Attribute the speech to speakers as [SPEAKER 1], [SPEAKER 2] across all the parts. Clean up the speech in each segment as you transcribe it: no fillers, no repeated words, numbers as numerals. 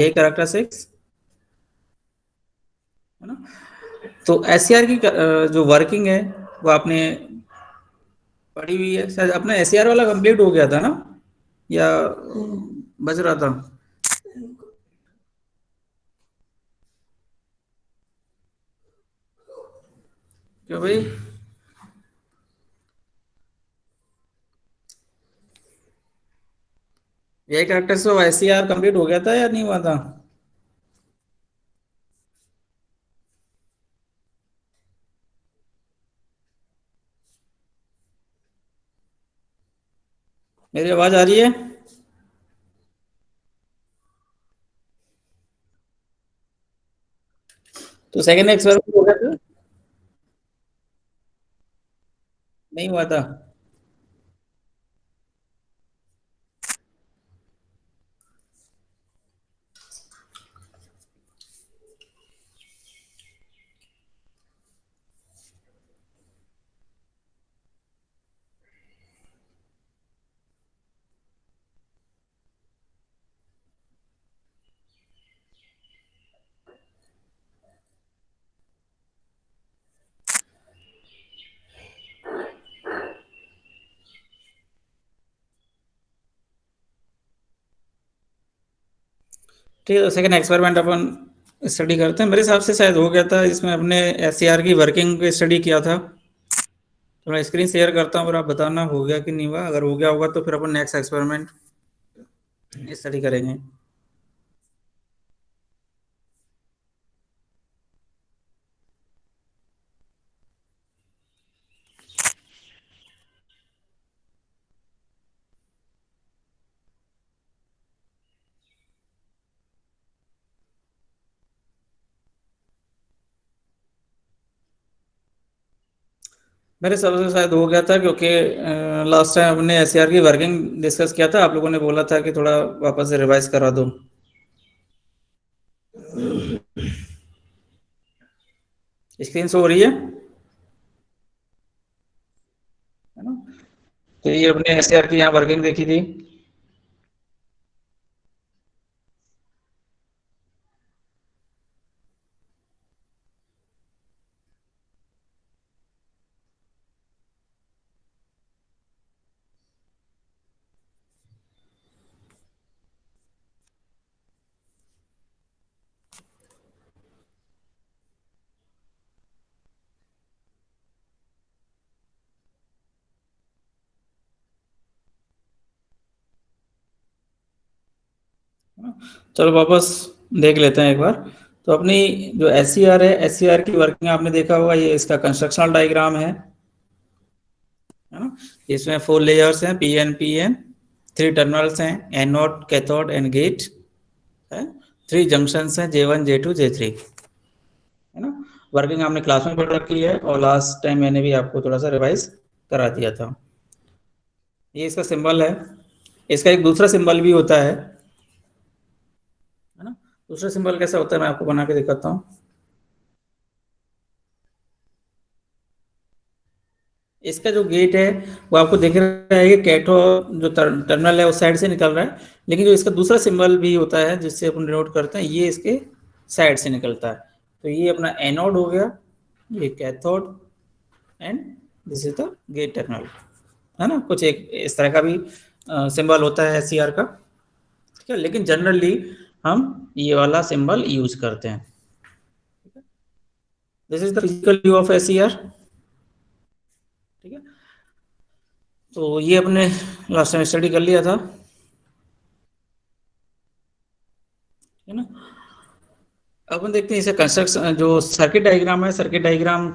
[SPEAKER 1] यही कैरेक्टरिस्टिक्स है ना। तो एससीआर की जो वर्किंग है वो आपने पढ़ी हुई है शायद। अपना एससीआर वाला कंप्लीट हो गया था ना, या बच रहा था? क्यों भाई? यही कैरेक्टर्स तो एससीआर कंप्लीट हो गया था या नहीं हुआ था? मेरी आवाज आ रही है? तो सेकंड एक्सपेरिमेंट हो गया था, नहीं हुआ था? ठीक है, तो सेकंड एक्सपेरिमेंट अपन स्टडी करते हैं। मेरे हिसाब से शायद हो गया था, इसमें अपने एससीआर की वर्किंग स्टडी किया था। तो मैं स्क्रीन शेयर करता हूँ, और आप बताना हो गया कि नहीं हुआ। अगर हो गया होगा तो फिर अपन नेक्स्ट एक्सपेरिमेंट स्टडी करेंगे। मेरे हिसाब से शायद हो गया था, क्योंकि लास्ट टाइम हमने एससीआर की वर्किंग डिस्कस किया था। आप लोगों ने बोला था कि थोड़ा वापस से रिवाइज करा दो। स्क्रीन शो हो रही है ना? तो ये अपने एससीआर की यहाँ वर्किंग देखी थी। चलो वापस देख लेते हैं एक बार। तो अपनी जो एससीआर है, एससीआर की वर्किंग आपने देखा होगा। ये इसका कंस्ट्रक्शनल डायग्राम है ना। इसमें 4 लेयर्स हैं, P N P N. 3 terminals हैं, एनोड, कैथोड एंड गेट है। 3 जंक्शंस हैं, J1 J2 J3 है ना। वर्किंग आपने क्लास में पढ़ रखी है, और लास्ट टाइम मैंने भी आपको थोड़ा सा रिवाइज करा दिया था। ये इसका सिंबल है। इसका एक दूसरा सिंबल भी होता है ना। दूसरा सिंबल कैसा होता है, मैं आपको बना के दिखाता हूँ। इसका जो गेट है वो आपको दिख रहा है कि कैथो जो टर्मिनल है उस साइड से निकल रहा है। लेकिन जो इसका दूसरा सिंबल भी होता है जिससे अपन डिनोट करते हैं, ये इसके साइड से निकलता है। तो ये अपना एनोड हो गया, ये cathode, and this is the gate terminal, है ना। कुछ एक इस तरह का भी सिंबल होता है एससीआर का। ठीक है, लेकिन जनरली हम ये वाला सिंबल यूज करते हैं। This is the physical view of SCR. ठीक है, तो ये अपने लास्ट टाइम स्टडी कर लिया था, है ना। अपन देखते हैं इसे कंस्ट्रक्शन जो सर्किट डायग्राम है, सर्किट डायग्राम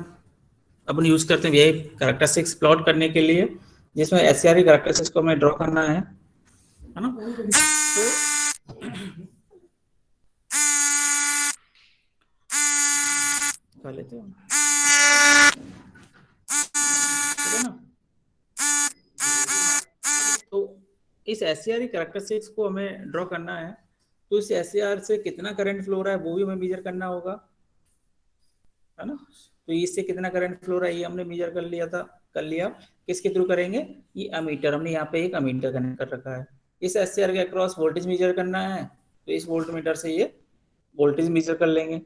[SPEAKER 1] अपन यूज करते हैं ये कैरेक्टरिस्टिक्स प्लॉट करने के लिए, जिसमें एससीआर कैरेक्टरिस्टिक्स को हमें ड्रॉ करना है ना। तो कर लेते हैं, ठीक है ना। तो इस एससीआर कैरेक्टरिस्टिक्स को हमें ड्रॉ करना है। तो इस एससीआर से कितना करंट फ्लो रहा है वो भी हमें मेजर करना होगा, है ना। तो इससे कितना करंट फ्लो रहा है ये हमने मेजर कर लिया था, कर लिया। किसके थ्रू करेंगे? ये अमीटर, हमने यहाँ पे एक अमीटर कनेक्ट कर रखा है। इस एससीआर के अक्रॉस वोल्टेज मेजर करना है, तो इस वोल्ट मीटर से ये वोल्टेज मेजर कर लेंगे,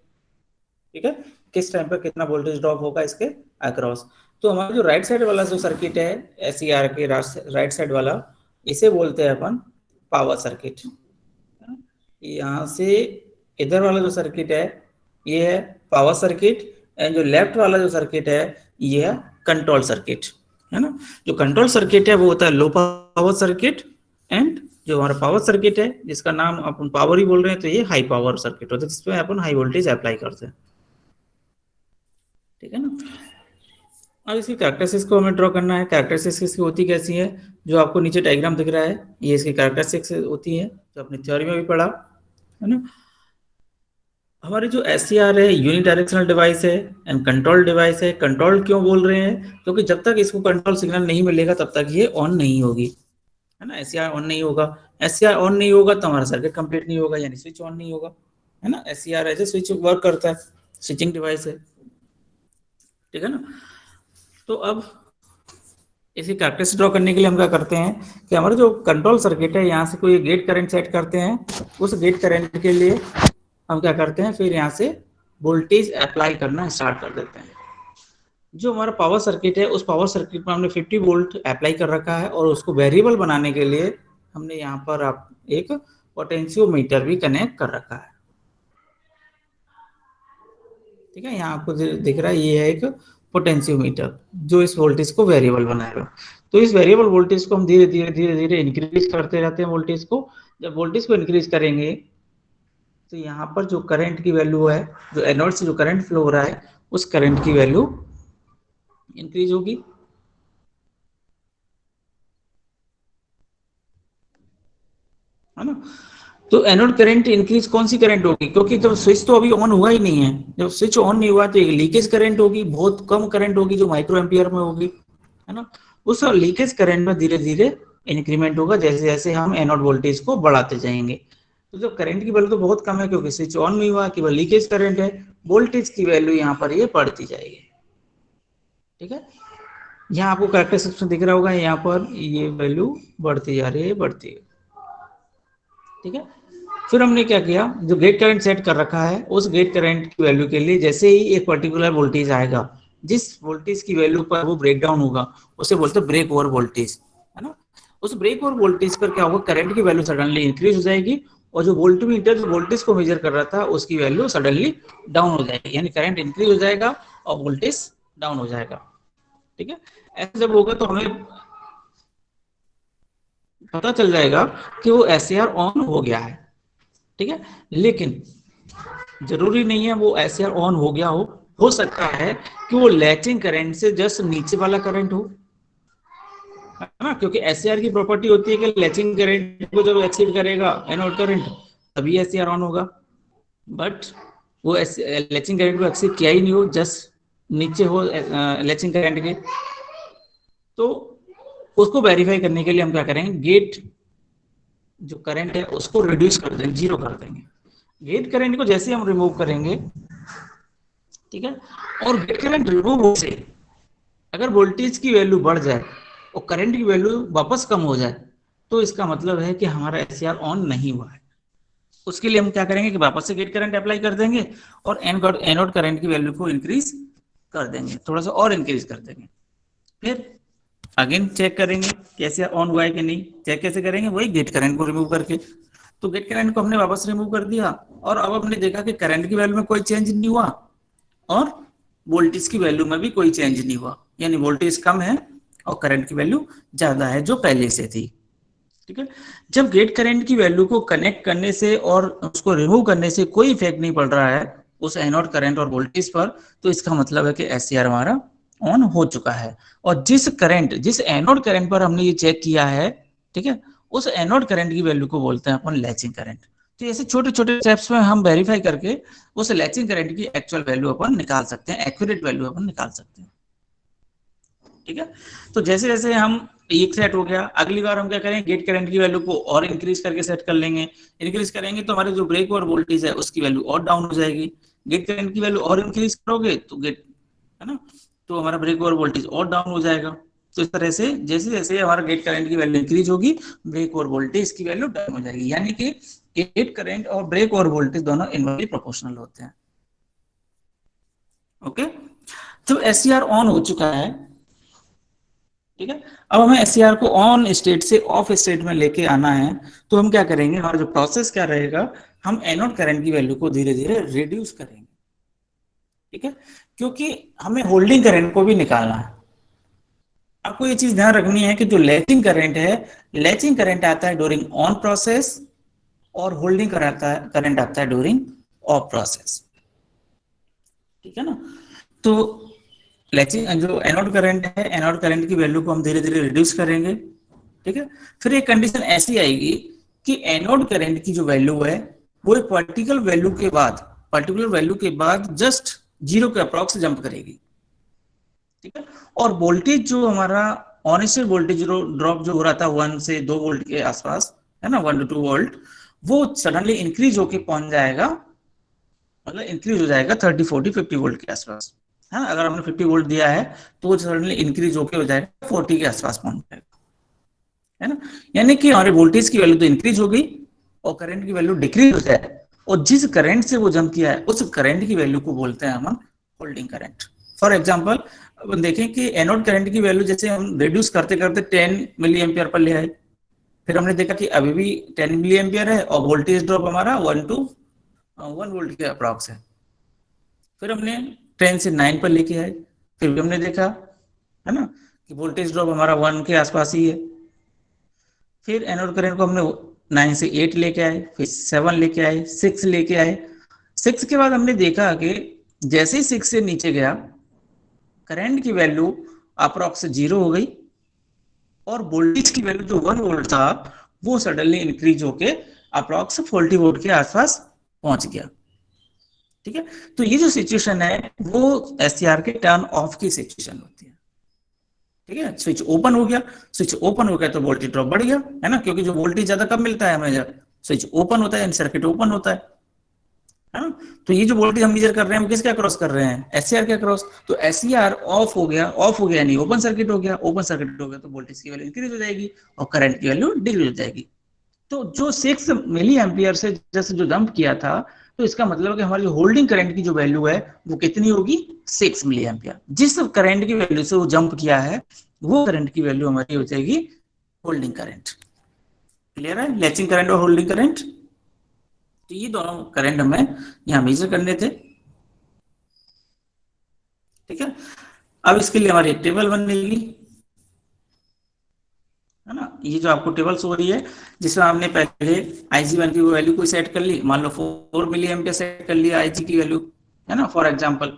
[SPEAKER 1] ठीक है, किस टाइम पर कितना वोल्टेज ड्रॉप होगा इसके अक्रॉस। तो हमारा जो राइट साइड वाला जो सर्किट है एसईआर के राइट साइड वाला, इसे बोलते हैं अपन पावर सर्किट। यहाँ से इधर वाला जो सर्किट है ये है पावर सर्किट, एंड जो लेफ्ट वाला जो सर्किट है ये है कंट्रोल सर्किट, है ना। जो कंट्रोल सर्किट है वो होता है लो पावर सर्किट, एंड जो हमारा पावर सर्किट है जिसका नाम अपन पावर ही बोल रहे हैं तो ये हाई पावर सर्किट होता है, जिसमें अपन हाई वोल्टेज अप्लाई करते हैं, ठीक है ना। अब इसकी कैरेक्टरिस्टिक्स को हमें ड्रॉ करना है। कैरेक्टरिस्टिक्स इसकी होती कैसी है, जो आपको नीचे डायग्राम दिख रहा है ये इसकी कैरेक्टरिस्टिक्स होती है, जो अपनी थ्योरी में भी पढ़ा, है ना। हमारी जो एससीआर है यूनि डायरेक्शनल डिवाइस है एंड कंट्रोल डिवाइस है। कंट्रोल क्यों बोल रहे हैं, क्योंकि जब तक इसको कंट्रोल सिग्नल नहीं मिलेगा तब तक ये ऑन नहीं होगी, है ना। एससीआर ऑन नहीं होगा, एससीआर ऑन नहीं होगा तो हमारा सर्किट कंप्लीट नहीं होगा, यानी स्विच ऑन नहीं होगा, है ना। SCR as a switch work करता है, स्विचिंग डिवाइस है, ठीक है ना। तो अब इसी कैरेक्टरिस्टिक ड्रॉ करने के लिए हम क्या करते हैं कि हमारा जो कंट्रोल सर्किट है यहाँ से कोई गेट करंट सेट करते हैं, उस गेट करंट के लिए हम क्या करते हैं फिर यहाँ से वोल्टेज अप्लाई करना स्टार्ट कर देते हैं। जो हमारा पावर सर्किट है उस पावर सर्किट में हमने 50 वोल्ट अप्लाई कर रखा है, और उसको वेरिएबल बनाने के लिए हमने यहाँ पर आप एक पोटेंशियोमीटर भी कनेक्ट कर रखा है, ठीक है। यहाँ आपको दिख रहा है ये है एक पोटेंशियोमीटर जो इस वोल्टेज को वेरिएबल बनाएगा। तो इस वेरिएबल वोल्टेज को हम धीरे धीरे इंक्रीज करते रहते हैं वोल्टेज को। जब वोल्टेज को इंक्रीज करेंगे तो यहाँ पर जो करंट की वैल्यू है, जो एनोड से जो करंट फ्लो हो रहा है उस करंट की वैल्यू इंक्रीज होगी, है ना। तो एनोड करंट इंक्रीज कौन सी करंट होगी, क्योंकि जब स्विच तो अभी ऑन हुआ ही नहीं है, जब स्विच ऑन नहीं हुआ तो लीकेज करंट होगी, बहुत कम करंट होगी जो माइक्रो एम्पियर में होगी, है ना। उस लीकेज करंट में धीरे धीरे इंक्रीमेंट होगा जैसे जैसे हम एनोड वोल्टेज को बढ़ाते जाएंगे। तो जब करंट की वैल्यू तो बहुत कम है क्योंकि स्विच ऑन नहीं हुआ, केवल लीकेज करंट है, वोल्टेज की वैल्यू यहाँ पर ये बढ़ती जाएगी, ठीक है। यहाँ आपको कैरेक्टरिस्टिक्स दिख रहा होगा, यहाँ पर ये वैल्यू बढ़ती जा रही है, बढ़ती है, ठीक है। फिर हमने क्या किया, जो गेट करंट सेट कर रखा है उस गेट करंट की वैल्यू के लिए जैसे ही एक पर्टिकुलर वोल्टेज आएगा, जिस वोल्टेज की वैल्यू पर वो ब्रेक डाउन होगा उसे बोलते हैं ब्रेक ओवर वोल्टेज, है ना। उस ब्रेक ओवर वोल्टेज पर क्या होगा, करंट की वैल्यू सडनली इंक्रीज हो जाएगी, और जो वोल्टमीटर जो वोल्टेज को मेजर कर रहा था उसकी वैल्यू सडनली डाउन हो जाएगी, यानी करंट इंक्रीज हो जाएगा और वोल्टेज डाउन हो जाएगा, ठीक है। ऐसा जब होगा तो हमें पता चल जाएगा कि वो एससीआर ऑन हो गया है, ठीक है। लेकिन जरूरी नहीं है वो एससीआर ऑन हो गया हो सकता है कि वो लैचिंग करंट से जस्ट नीचे वाला करंट हो, है ना, क्योंकि एससीआर की प्रॉपर्टी होती है कि लैचिंग करंट को जब एक्सीड करेगा एनोड करंट तभी एससीआर ऑन होगा, बट वो लैचिंग करंट को एक्सीड किया ही नहीं हो, जस्ट नीचे हो लैचिंग करंट के। तो उसको वेरीफाई करने के लिए हम क्या करेंगे, गेट जो करंट है उसको रिड्यूस कर देंगे, जीरो कर देंगे। गेट करंट को जैसे हम रिमूव करेंगे, ठीक है, और गेट करंट रिमूव हो से अगर वोल्टेज की वैल्यू बढ़ जाए और करंट की वैल्यू वापस कम हो जाए तो इसका मतलब है कि हमारा एससीआर ऑन नहीं हुआ है। उसके लिए हम क्या करेंगे कि वापस से गेट करंट अप्लाई कर देंगे और एनोड करंट की वैल्यू को इंक्रीज कर देंगे, थोड़ा सा और इंक्रीज कर देंगे, फिर अगेन चेक करेंगे कैसे ऑन हुआ है कि नहीं। चेक कैसे करेंगे, वही गेट करंट को रिमूव करके। तो गेट करंट को हमने वापस रिमूव कर दिया और अब हमने देखा कि करंट की वैल्यू में कोई चेंज नहीं हुआ और वोल्टेज की वैल्यू में भी कोई चेंज नहीं हुआ, यानी वोल्टेज कम है और करंट की वैल्यू ज्यादा है जो पहले से थी, ठीक है। जब गेट करंट की वैल्यू को कनेक्ट करने से और उसको रिमूव करने से कोई इफेक्ट नहीं पड़ रहा है उस एनोड करंट और वोल्टेज पर, तो इसका मतलब है कि एससीआर हमारा ऑन हो चुका है। और जिस एनोड करंट पर हमने ये चेक किया है, ठीक है, उस एनोड करंट की वैल्यू को बोलते हैं अपन लैचिंग करंट। तो ऐसे छोटे छोटे स्टेप्स में हम वेरीफाई करके उस लैचिंग करंट की एक्चुअल वैल्यू अपन निकाल सकते हैं, एक्यूरेट वैल्यू अपन निकाल सकते हैं, ठीक है। तो जैसे जैसे हम एक सेट हो गया, अगली बार हम क्या करेंगे, गेट करंट की वैल्यू को और इंक्रीज करके सेट कर लेंगे। इंक्रीज करेंगे तो हमारे जो ब्रेक और वोल्टेज है उसकी वैल्यू और डाउन हो जाएगी। गेट करंट की वैल्यू और इंक्रीज करोगे तो गेट, है ना, तो हमारा ब्रेक और वोल्टेज और डाउन हो जाएगा। तो इस तरह से जैसे जैसे हमारा गेट करंट की वैल्यू इंक्रीज होगी ब्रेक और वोल्टेज की वैल्यू डाउन हो जाएगी, यानी कि गेट करंट और ब्रेक और वोल्टेज दोनों इनवर्सली प्रोपोर्शनल होते हैं। ओके, तो एससीआर ऑन हो चुका है, ठीक है। अब हमें एससीआर को ऑन स्टेट से ऑफ स्टेट में लेके आना है, तो हम क्या करेंगे, हमारा जो प्रोसेस क्या रहेगा, हम एनोड करंट की वैल्यू को धीरे धीरे रिड्यूस करेंगे, ठीक है, क्योंकि हमें होल्डिंग करंट को भी निकालना है। आपको ये चीज ध्यान रखनी है कि जो लैचिंग करंट है, लैचिंग करंट आता है ड्यूरिंग ऑन प्रोसेस और होल्डिंग करंट आता है ड्यूरिंग ऑफ प्रोसेस, ठीक है ना। तो लैचिंग जो एनोड करंट है, एनोड करंट की वैल्यू को हम धीरे धीरे रिड्यूस करेंगे, ठीक है। फिर एक कंडीशन ऐसी आएगी कि एनोड करंट की जो वैल्यू है वो एक पर्टिकुलर वैल्यू के बाद जस्ट जीरो के अप्रॉक्स जंप करेगी, ठीक है। और वोल्टेज जो हमारा ऑन वोल्टेज ड्रॉप जो हो रहा था 1 से 2 वोल्ट के आसपास, है ना, 1 to 2 वोल्ट, वो सडनली इंक्रीज होके पहुंच जाएगा, मतलब इंक्रीज हो जाएगा 30, 40, 50 वोल्ट के आसपास, है ना। अगर हमने 50 वोल्ट दिया है तो वो सडनली इंक्रीज होके हो जाएगा 40 के आसपास पहुंच जाएगा, है ना। यानी कि हमारे वोल्टेज की वैल्यू तो इंक्रीज हो गई और करंट की वैल्यू डिक्रीज हो जाए, और जिस करंट से वो जंप किया है उस करंट की वैल्यू को बोलते हैं हम होल्डिंग करंट। फॉर एग्जांपल देखें कि एनोड करंट की वैल्यू जैसे हम रिड्यूस करते करते 10 मिली एम्पियर पर ले आए, फिर हमने देखा कि अभी भी 10 मिली एम्पियर है और वोल्टेज ड्रॉप हमारा 1 to 1 वोल्ट के अप्रॉक्स है। फिर हमने 10 से 9 पर लेके आए, फिर भी हमने देखा, है ना, कि वोल्टेज ड्रॉप हमारा 1 के आसपास ही है। फिर एनोड करंट को हमने 9 से 8 लेके आए, फिर 7 लेके आए, 6 लेके आए। 6 के बाद हमने देखा कि जैसे ही 6 से नीचे गया करंट की वैल्यू अप्रॉक्स 0 हो गई और वोल्टेज की वैल्यू जो 1 वोल्ट था वो सडनली इंक्रीज होके अप्रॉक्स 40 वोल्ट के आसपास पहुंच गया, ठीक है। तो ये जो सिचुएशन है वो एससीआर के टर्न ऑफ की सिचुएशन होती है, ठीक है। स्विच ओपन हो गया तो वोल्टेज ड्रॉप बढ़ गया, है ना, क्योंकि जो वोल्टेज ज्यादा कब मिलता है हमें, जब स्विच ओपन होता है, सर्किट ओपन होता है ना। तो ये जो वोल्टेज हम मेजर कर रहे हैं वो किसके अक्रॉस कर रहे हैं, एससीआर के अक्रॉस। तो एससीआर ऑफ हो गया नहीं, ओपन सर्किट हो गया, ओपन सर्किट हो गया तो वोल्टेज की वैल्यू इंक्रीज हो जाएगी और करंट की वैल्यू डिक्रीज हो जाएगी। तो जो 6 मिली एम्पियर से जैसे जो जंप किया था, तो इसका मतलब है कि हमारी होल्डिंग करंट की जो वैल्यू है वो कितनी होगी, 6 मिली एम्पियर। जिस करंट की वैल्यू से वो जंप किया है वो करंट की वैल्यू हमारी हो जाएगी होल्डिंग करंट। क्लियर है, लैचिंग करंट और होल्डिंग करंट। तो ये दोनों करंट हमें यहाँ मेजर करने थे, ठीक है। अब इसके लिए हमारी एक टेबल बनेगी, है ना। ये जो आपको टेबल शो हो रही है जिसमें हमने पहले IG1 की वैल्यू को सेट कर ली, मान लो 4 मिली एम्पियर सेट कर लिया IG की वैल्यू, है ना, for example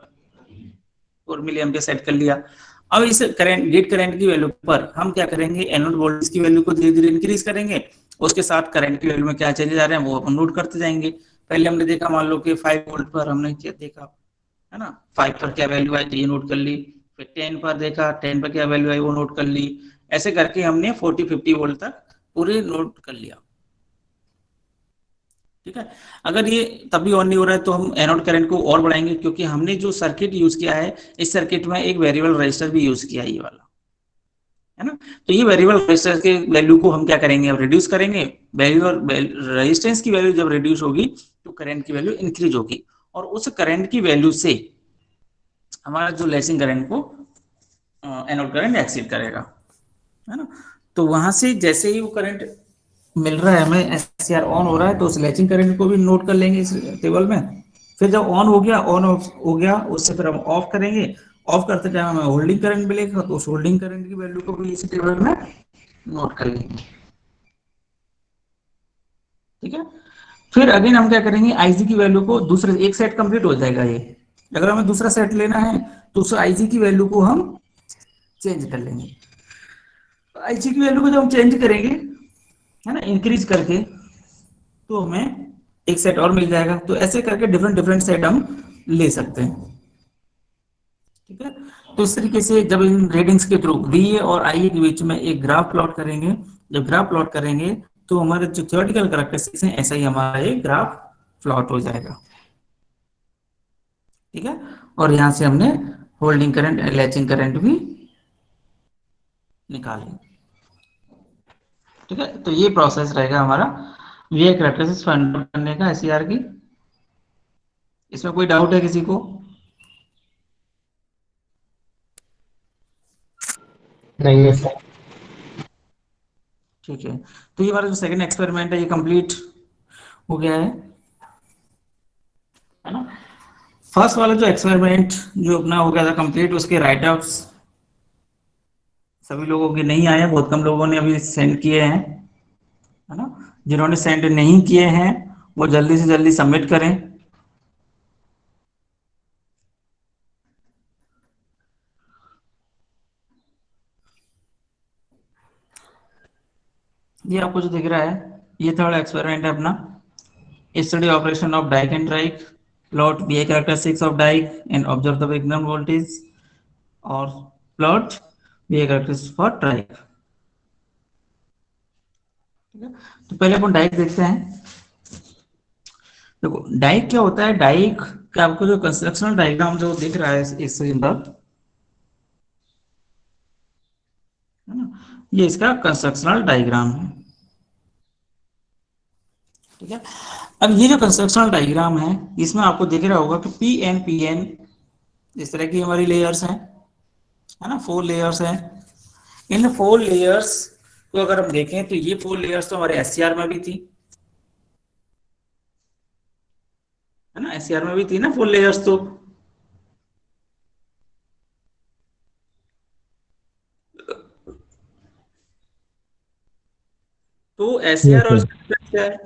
[SPEAKER 1] 4 milli ampere set कर लिया। अब इस करंट गेट करंट की वैल्यू पर हम क्या करेंगे, एनोड वोल्टेज की वैल्यू को धीरे धीरे इंक्रीज करेंगे, उसके साथ करंट की वैल्यू में क्या चेंजेस आ रहे हैं वो अपन नोट करते जाएंगे। पहले हमने देखा, मान लो कि 5 वोल्ट पर हमने क्या देखा, है ना, 5 पर क्या वैल्यू आई तो ये नोट कर ली, फिर 10 पर देखा, 10 पर क्या वैल्यू आई वो नोट कर ली। ऐसे करके हमने 40-50 वोल्ट तक पूरे नोट कर लिया, ठीक है। अगर ये तभी ऑन नहीं हो रहा है तो हम एनोड करंट को और बढ़ाएंगे, क्योंकि हमने जो सर्किट यूज किया है इस सर्किट में एक वेरिएबल रेजिस्टर भी यूज किया है, ये वाला, है ना। तो ये वेरिएबल रेजिस्टर के वैल्यू को हम क्या करेंगे, अब रिड्यूस करेंगे। वेरिएबल रेजिस्टेंस की वैल्यू जब रिड्यूस होगी तो करंट की वैल्यू इंक्रीज होगी, और उस करंट की वैल्यू से हमारा जो लैचिंग करंट को एनोड करंट एक्सीड करेगा, है ना। तो वहां से जैसे ही वो करंट मिल रहा है हमें, एससीआर ऑन हो रहा है, तो उस लैचिंग करंट को भी नोट कर लेंगे इस टेबल में। फिर जब ऑन ऑफ हो गया उससे फिर हम ऑफ करेंगे, ऑफ करते टाइम हमें होल्डिंग करंट मिलेगा तो उस होल्डिंग करंट की वैल्यू को भी इस टेबल में नोट कर लेंगे, ठीक है। फिर अगेन हम क्या करेंगे, आईजी की वैल्यू को दूसरे एक सेट कंप्लीट हो जाएगा ये, अगर हमें दूसरा सेट लेना है तो उस आईजी की वैल्यू को हम चेंज कर लेंगे। आईजी की वैल्यू को जब हम चेंज करेंगे, है ना, इंक्रीज करके, तो हमें एक सेट और मिल जाएगा। तो ऐसे करके डिफरेंट डिफरेंट सेट हम ले सकते हैं, ठीक है। तो इस तरीके से जब इन रीडिंग्स के थ्रू वीए और आईए के बीच में एक ग्राफ प्लॉट करेंगे, जब ग्राफ प्लॉट करेंगे तो हमारे जो थ्योरेटिकल कैरेक्टरिस्टिक्स हैं ऐसा ही हमारा एक ग्राफ प्लॉट हो जाएगा, ठीक है। और यहां से हमने होल्डिंग करंट लैचिंग करंट भी निकाले, ठीक है। तो ये प्रोसेस रहेगा हमारा ये कैरेक्टरिस्टिक्स फाइंड आउट करने का एसईआर की। इसमें कोई डाउट है किसी को?
[SPEAKER 2] नहीं है सर।
[SPEAKER 1] ठीक है, तो ये हमारा जो सेकंड एक्सपेरिमेंट है ये कंप्लीट हो गया है ना। फर्स्ट वाला जो एक्सपेरिमेंट जो अपना हो गया था कंप्लीट, उसके राइट आउट्स सभी लोगों के नहीं आए, बहुत कम लोगों ने अभी सेंड किए हैं, है ना। जिन्होंने सेंड नहीं किए हैं वो जल्दी से जल्दी सबमिट करें। ये आपको जो दिख रहा है ये थर्ड एक्सपेरिमेंट है अपना, study operation of dike and trike, plot BA characteristics of dike and observe the Wigner voltage, और plot BA characteristics for trike। ठीक है, तो पहले अपन डाइक देखते हैं। देखो डाइक क्या होता है, डाइक का आपको जो कंस्ट्रक्शनल डायग्राम जो दिख रहा है इस पर, है ना, ये इसका कंस्ट्रक्शनल डायग्राम है। ठीक है, अब ये जो कंस्ट्रक्शनल डायग्राम है इसमें आपको दिख रहा होगा कि पी एन इस तरह की हमारी लेयर्स हैं, है ना, 4 लेयर्स हैं। इन 4 लेयर्स को अगर हम देखें तो ये 4 लेयर्स तो हमारे एससीआर में भी थी, है ना, एससीआर में भी थी ना 4 लेयर्स तो
[SPEAKER 2] यस
[SPEAKER 1] एससीआर और
[SPEAKER 2] सर।
[SPEAKER 1] क्या है,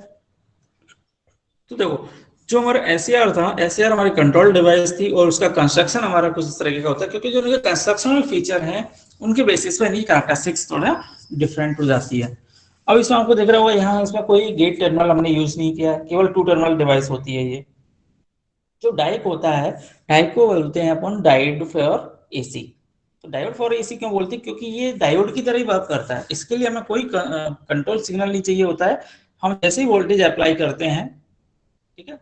[SPEAKER 1] तो देखो जो हमारा एससीआर था, एससीआर हमारी कंट्रोल डिवाइस थी और उसका कंस्ट्रक्शन हमारा कुछ इस तरीके का होता है, क्योंकि जो उनके कंस्ट्रक्शनल फीचर हैं उनके बेसिस पे इनकी कैरेक्टरिस्टिक्स थोड़ा डिफरेंट हो जाती है। अब इसमें आपको दिख रहा होगा यहाँ इसमें कोई गेट टर्मिनल हमने यूज नहीं किया, केवल 2 टर्मिनल डिवाइस होती है ये। जो डाइक होता है, डाइक को बोलते हैं अपन डायोड फॉर एसी। तो डायोड फॉर एसी क्यों बोलते हैं, क्योंकि ये डायोड की तरह ही वर्क करता है, इसके लिए हमें कोई कंट्रोल सिग्नल नहीं चाहिए होता है। हम जैसे ही वोल्टेज अप्लाई करते हैं, ठीक है,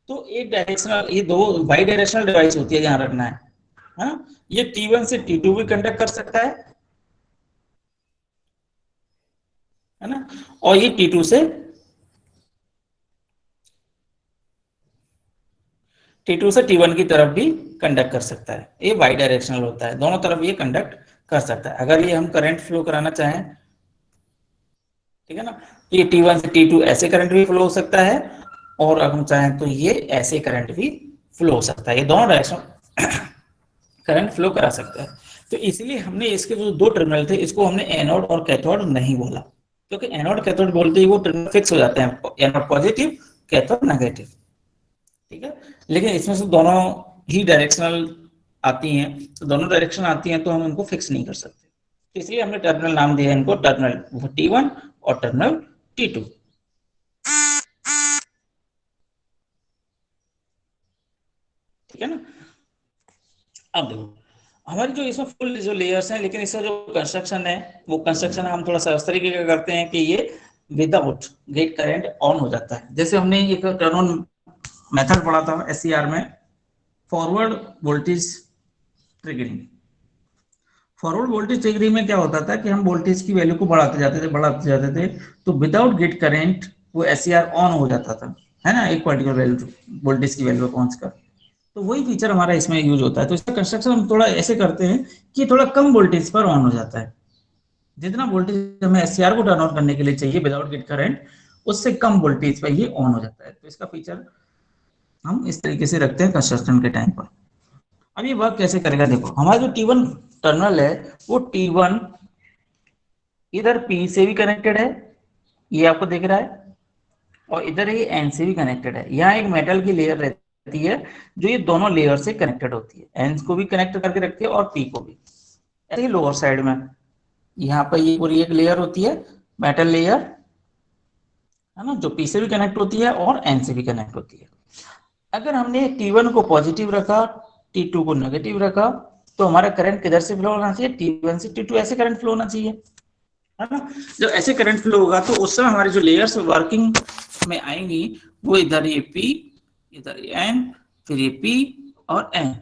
[SPEAKER 1] तो एक डायरेक्शनल, ये दो बाई डायरेक्शनल डिवाइस होती है, ध्यान रखना है। हाँ, ये T1 से T2 भी कंडक्ट कर सकता है ना, और ये T2 से T1 की तरफ भी कंडक्ट कर सकता है। ये बाई डायरेक्शनल होता है, दोनों तरफ ये कंडक्ट कर सकता है। अगर ये हम करंट फ्लो कराना चाहें, ठीक है ना, ये T1 से T2 ऐसे करंट भी फ्लो हो सकता है, और अगर हम चाहें तो ये ऐसे करंट भी फ्लो हो सकता है, ये दोनों डायरेक्शन करंट फ्लो करा सकता है। तो इसलिए हमने इसके जो 2 टर्मिनल थे इसको हमने एनोड और कैथोड नहीं बोला, क्योंकि एनोड कैथोड बोलते ही वो टर्मिनल फिक्स हो जाते हैं, एनोड पॉजिटिव कैथोड नेगेटिव। ठीक है, लेकिन इसमें से दोनों ही डायरेक्शनल आती हैं, तो दोनों डायरेक्शन आती हैं तो हम इनको फिक्स नहीं कर सकते, तो इसलिए हमने टर्मिनल नाम दिया इनको टर्मिनल T1 और टर्मिनल T2। ठीक है ना। अब देखो हमारी जो इसमें फुल जो लेयर्स हैं, लेकिन इसका जो कंस्ट्रक्शन है वो कंस्ट्रक्शन हम थोड़ा सा इस तरीके का करते हैं कि ये विदाउट गेट करंट ऑन हो जाता है। जैसे हमने एक टर्न ऑन मेथड पढ़ा था एससीआर में, forward voltage triggering. Forward voltage triggering में क्या होता था कि हम वोल्टेज की वैल्यू को बढ़ाते जाते थे, तो विदाउट गेट करंट वो एससीआर ऑन हो जाता था, है ना, एक पर्टिकुलर वैल्यू वोल्टेज की वैल्यू पहुंचकर। तो वही फीचर हमारा इसमें यूज होता है। तो इसका कंस्ट्रक्शन हम थोड़ा ऐसे करते हैं कि थोड़ा कम वोल्टेज पर ऑन हो जाता है। जितना वोल्टेज हमें एससीआर को टर्न ऑन करने के लिए चाहिए विदाउट गेट करंट, उससे कम वोल्टेज पर ये ऑन हो जाता है। तो इसका फीचर हम इस तरीके से रखते हैं कंस्ट्रक्शन के टाइम पर। अब ये वर्क कैसे करेगा, देखो हमारा जो T1 टर्मिनल है वो T1 इधर P से भी कनेक्टेड है, ये आपको दिख रहा है, और इधर ये N से भी कनेक्टेड है। यहाँ एक मेटल की लेयर रहती है जो ये दोनों लेयर से कनेक्टेड होती है, N को भी कनेक्ट करके रखती है और P को भी। ऐसे ही लोअर साइड में यहाँ पर ये पूरी एक लेयर होती है, मेटल लेयर, है ना, जो P से भी कनेक्ट होती है और N से भी कनेक्ट होती है। अगर हमने T1 को पॉजिटिव रखा, T2 को नेगेटिव रखा, तो हमारा करंट किधर से फ्लो होना चाहिए, T1 से T2 ऐसे करंट फ्लो होना चाहिए, है ना। जब ऐसे करंट फ्लो होगा तो उस समय हमारी जो लेयर्स वर्किंग में आएंगी वो इधर ये P, इधर ये N, फिर ये P और N,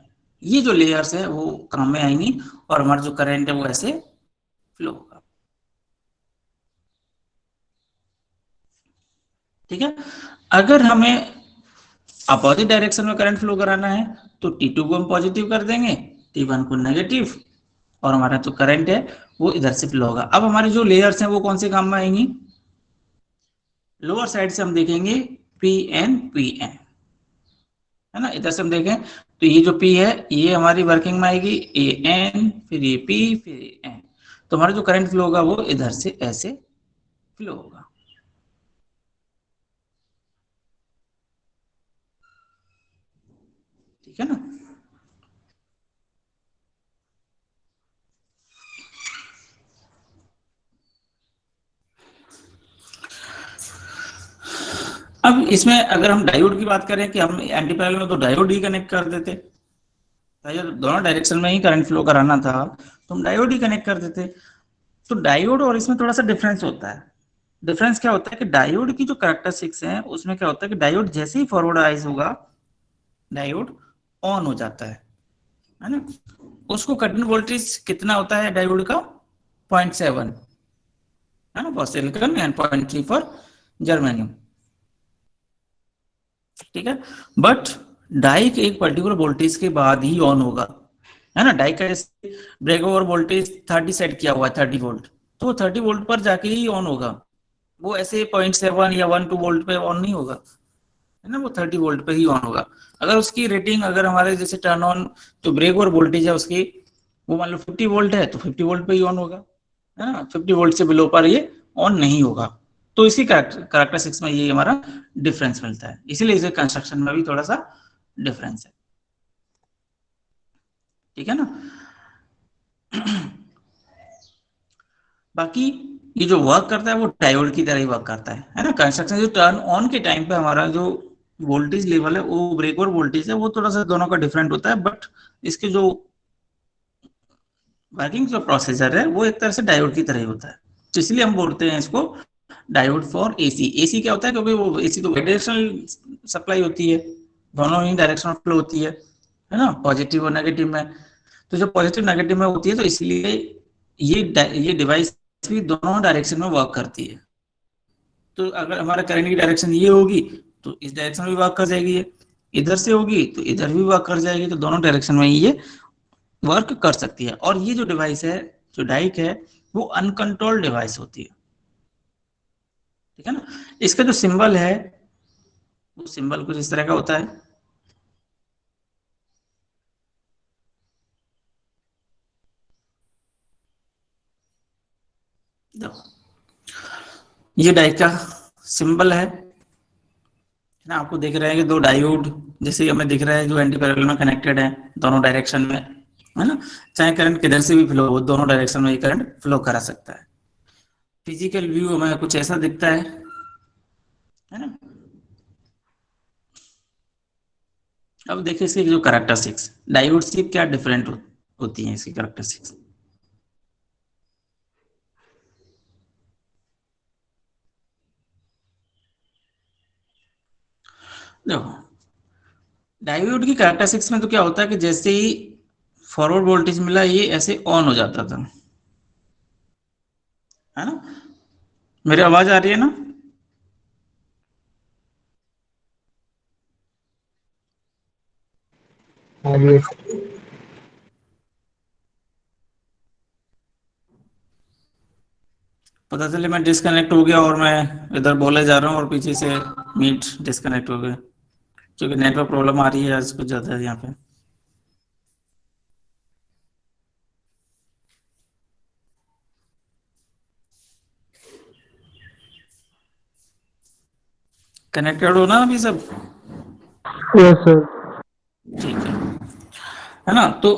[SPEAKER 1] ये जो लेयर्स है वो काम में आएंगी, और हमारा जो करंट है वो ऐसे फ्लो होगा। ठीक है। अगर हमें अपोजिट डायरेक्शन में करंट फ्लो कराना है तो T2 को हम पॉजिटिव कर देंगे, T1 को नेगेटिव, और हमारा जो करंट है वो इधर से फ्लो होगा। अब हमारे जो लेयर्स हैं वो कौन से काम में आएंगी, लोअर साइड से हम देखेंगे पी एन, है ना। इधर से हम देखें तो ये जो P है ये हमारी वर्किंग में आएगी, ए एन, फिर ये P, फिर ये एन। तो हमारा जो करंट फ्लो होगा वो इधर से ऐसे फ्लो होगा। ठीक है ना। अब इसमें अगर हम डायोड की बात करें कि हम एंटी पैरेलल में तो डायोड ही कनेक्ट कर देते, दोनों डायरेक्शन में ही करंट फ्लो कराना था तो हम डायोड ही कनेक्ट कर देते। तो डायोड और इसमें थोड़ा सा डिफरेंस होता है। डिफरेंस क्या होता है कि डायोड की जो कैरेक्टरिस्टिक्स है उसमें क्या होता है कि डायोड जैसे ही फॉरवर्ड आइज होगा डायोड ऑन हो जाता है ना। उसको कट इन वोल्टेज कितना होता है डायोड का, 0.7, है ना, for silicon and 0.3 for germanium. ठीक है। बट डाई के एक पर्टिकुलर वोल्टेज के बाद ही ऑन होगा, है ना। डाई का ब्रेक ओवर वोल्टेज 30 सेट किया हुआ है, 30 वोल्ट, तो 30 वोल्ट पर जाके ही ऑन होगा। वो ऐसे 0.7 या 1-2 वोल्ट पे ऑन नहीं होगा, है ना। वो 30 वोल्ट पे ही ऑन होगा। अगर उसकी रेटिंग, अगर हमारे जैसे टर्न ऑन जो ब्रेक ओवर वोल्टेज है उसकी वो मान लो 50 वोल्ट है तो 50 वोल्ट पे ही ऑन होगा, है ना। 50 वोल्ट से बिलो पर ये ऑन नहीं होगा। तो इसी कैरेक्टरिस्टिक्स में ये हमारा डिफरेंस मिलता है, इसीलिए इसे कंस्ट्रक्शन में भी थोड़ा सा डिफरेंस है। ठीक है ना। बाकी ये जो वर्क करता है वो डायोड की तरह ही वर्क करता है ना। कंस्ट्रक्शन जो टर्न ऑन के टाइम पे हमारा जो वोल्टेज लेवल है वो ब्रेक ओवर वोल्टेज है वो थोड़ा सा दोनों का डिफरेंट होता है, बट इसके जो वर्किंग जो प्रोसीजर है वो एक तरह से डायोड की तरह ही होता है। तो इसलिए हम बोलते हैं इसको डायोड फॉर एसी। एसी क्या होता है, क्योंकि वो एसी तो डायरेक्शनल सप्लाई होती है, दोनों ही डायरेक्शनल फ्लो होती है ना, पॉजिटिव और नेगेटिव में। तो जो पॉजिटिव नेगेटिव में होती है तो इसलिए ये डिवाइस भी दोनों डायरेक्शन में वर्क करती है। तो अगर हमारा करंट की डायरेक्शन ये होगी तो इस डायरेक्शन में भी वर्क कर जाएगी, ये इधर से होगी तो इधर भी वर्क कर जाएगी, तो दोनों डायरेक्शन में ये वर्क कर सकती है। और ये जो डिवाइस है, जो डाइक है, वो अनकंट्रोल्ड डिवाइस होती है। ठीक है ना। इसका जो सिंबल है वो सिंबल कुछ इस तरह का होता है। देखो ये डाइक का सिंबल है ना। आपको दिख रहा है कि दो डायोड जैसे हमें दिख रहा है जो एंटी पैरेलल में कनेक्टेड है दोनों डायरेक्शन में, है ना। चाहे करंट किधर से भी फ्लो हो दोनों डायरेक्शन में ये करंट फ्लो करा सकता है। फिजिकल व्यू हमें कुछ ऐसा दिखता है ना। अब देखिए इसकी जो कैरेक्टरिस्टिक्स डायोड से क्या डिफरेंट होती हैं इसकी कैरेक्टरिस्टिक्स। देखो डायोड की कैरेक्टरिस्टिक्स में तो क्या होता है कि जैसे ही फॉरवर्ड वोल्टेज मिला ये ऐसे ऑन हो जाता था, है ना। मेरी आवाज आ रही है ना।
[SPEAKER 2] हाँ जी।
[SPEAKER 1] पता चले मैं डिस्कनेक्ट हो गया और मैं इधर बोले जा रहा हूँ और पीछे से मीट डिस्कनेक्ट हो गया, क्योंकि नेटवर्क प्रॉब्लम आ रही है आज कुछ ज्यादा है यहाँ पे। कनेक्टेड हो ना अभी सब।
[SPEAKER 2] Yes sir.
[SPEAKER 1] ठीक है ना। तो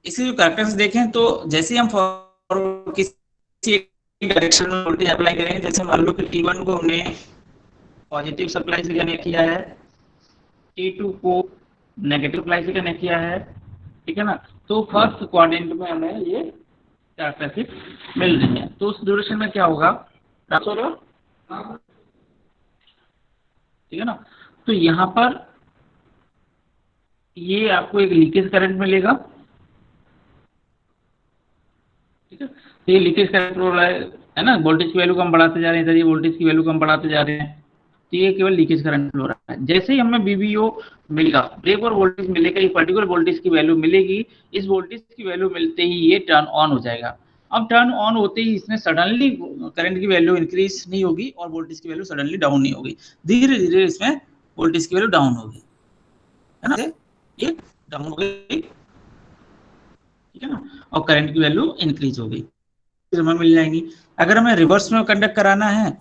[SPEAKER 1] इसके जो कैरेक्टर्स देखें तो जैसे ही हम फॉरवर्ड किसी डायरेक्शन में वोल्टेज अप्लाई करेंगे, जैसे मान लो कि T1 को हमने पॉजिटिव सप्लाई से कनेक्ट किया है, T2 को नेगेटिव सप्लाई से कनेक्ट किया है, ठीक है ना। तो फर्स्ट क्वाड्रेंट में हमें ये कैरेक्टरिस्टिक मिल रही है। तो उस ड्यूरेशन में क्या होगा, ट्रांसफर, ठीक है ना। तो यहाँ पर ये आपको एक लीकेज करंट मिलेगा, ठीक है। तो ये लीकेज करंट हो रहा है ना, वोल्टेज की वैल्यू कम बढ़ाते जा रहे हैं, इधर ये वोल्टेज की वैल्यू कम बढ़ाते जा रहे हैं, तो ये केवल लीकेज करंट फ्लो रहा है। जैसे ही हमें बीबीओ मिलेगा, ब्रेक और वोल्टेज मिलेगा, ये पर्टिकुलर वोल्टेज की वैल्यू मिलेगी, इस वोल्टेज की वैल्यू मिलते ही ये टर्न ऑन हो जाएगा। अब टर्न ऑन होते ही इसमें सडनली करंट की वैल्यू इंक्रीज नहीं होगी और वोल्टेज की वैल्यू सडनली डाउन नहीं होगी, धीरे धीरे इसमें वोल्टेज की वैल्यू डाउन होगी, है ना, ये डाउन हो गई, ठीक है ना, और करंट की वैल्यू इंक्रीज हो गई, फिर हमें मिल जाएंगी। अगर हमें रिवर्स में कंडक्ट कराना है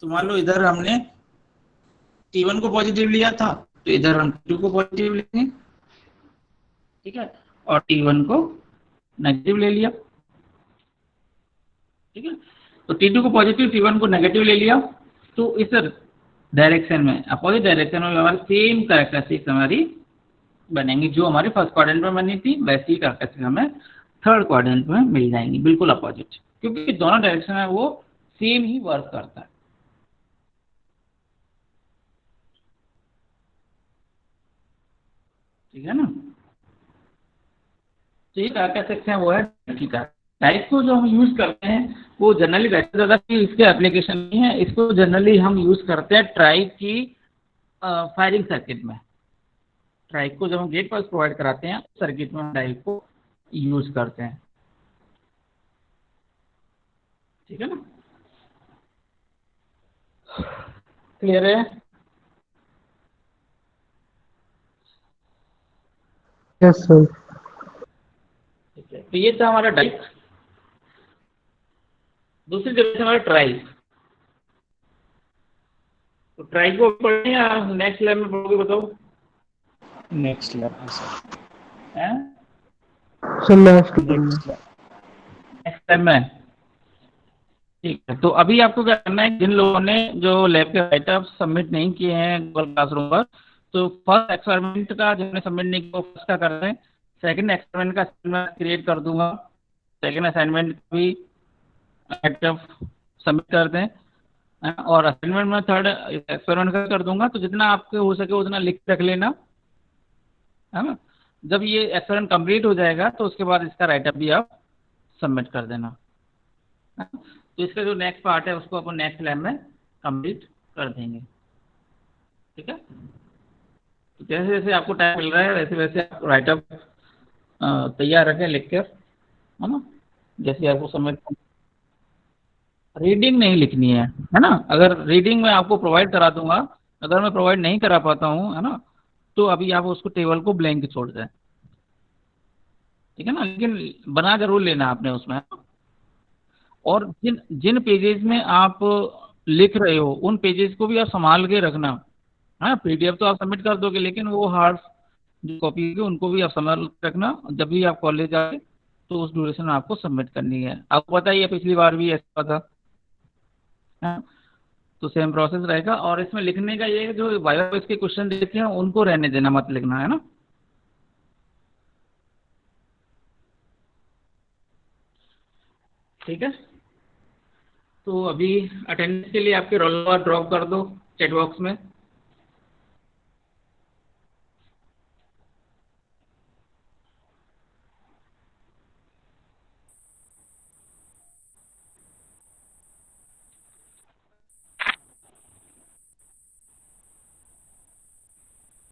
[SPEAKER 1] तो मान लो इधर हमने T1 को पॉजिटिव लिया था, तो इधर हम T2 को पॉजिटिव लेंगे, ठीक है, और T1 को नेगेटिव ले लिया, ठीक है। तो T2 को पॉजिटिव, T1 को नेगेटिव ले लिया, तो इस डायरेक्शन में, अपोजिट डायरेक्शन में हमारी सेम कैरेक्टरिस्टिक्स हमारी बनेंगी, जो हमारी फर्स्ट क्वाड्रेंट में बनी थी वैसी कैरेक्टरिस्टिक्स हमें थर्ड क्वाड्रेंट में मिल जाएंगी, बिल्कुल अपोजिट, क्योंकि दोनों डायरेक्शन में वो सेम ही वर्क करता है, ठीक है ना। तो ये कैरेक्टरिस्टिक्स है वो है ठीक है। टाइप को जो हम यूज करते हैं वो जनरली वैसे ज़्यादा इसके एप्लीकेशन नहीं है, इसको जनरली हम यूज करते हैं ट्राइब की फायरिंग सर्किट में। ट्राइब को जब हम गेट पास प्रोवाइड कराते हैं सर्किट में ट्राइब को यूज करते हैं, ठीक है ना, क्लियर है।
[SPEAKER 2] Yes sir.
[SPEAKER 1] ठीक है, तो ये था हमारा डाइप। दूसरी जगह हमारा ट्राइब, तो ट्राइब को पढ़े या नेक्स्ट लेवल में पढ़ोगे बताओ।
[SPEAKER 3] नेक्स्ट लेवल सर,
[SPEAKER 1] हैं
[SPEAKER 2] sir next
[SPEAKER 3] next level.
[SPEAKER 1] Next time में, ठीक है। तो अभी आपको क्या करना है, जिन लोगों ने जो लैब के राइटअप सबमिट नहीं किए हैं गूगल क्लासरूम पर, तो फर्स्ट एक्सपेरिमेंट का जिन्होंने सबमिट नहीं किया वो फर्स्ट का कर रहे हैं, सेकंड एक्सपेरिमेंट का मैं क्रिएट कर दूंगा, सेकंड असाइनमेंट भी राइटअप सबमिट कर दें, और असाइनमेंट में थर्ड एक्सपेरिमेंट का कर दूंगा, तो जितना आपके हो सके उतना लिख रख लेना, है ना। जब ये एक्सपेरिमेंट कंप्लीट हो जाएगा तो उसके बाद इसका राइटअप भी आप सबमिट कर देना, है ना? तो इसका जो नेक्स्ट पार्ट है उसको अपन नेक्स्ट लैब में कंप्लीट कर देंगे, ठीक है। तो जैसे जैसे आपको टाइम मिल रहा है वैसे वैसे आप राइटअप तैयार रखें लिख कर, है ना, जैसे आपको समझ। रीडिंग नहीं लिखनी है ना। अगर रीडिंग में आपको प्रोवाइड करा दूंगा, अगर मैं प्रोवाइड नहीं करा पाता हूँ, है ना, तो अभी आप उसको टेबल को ब्लैंक छोड़ दें, ठीक है ना, लेकिन बना जरूर लेना आपने उसमें। और जिन जिन पेजेस में आप लिख रहे हो उन पेजेस को भी आप संभाल के रखना, हाँ। पीडीएफ तो आप सबमिट कर दोगे, लेकिन वो हार्ड जो कॉपी होगी उनको भी आप संभाल के रखना, जब भी आप कॉलेज आए तो उस ड्यूरेशन में आपको सबमिट करनी है। आपको पता ही है पिछली बार भी ऐसा था, हाँ? तो सेम प्रोसेस रहेगा। और इसमें लिखने का ये जो वाइवा बेस के क्वेश्चन देते हैं उनको रहने देना, मत लिखना, है ना। ठीक है, तो अभी अटेंडेंस के लिए आपके रोल नंबर ड्रॉप कर दो चैट बॉक्स में।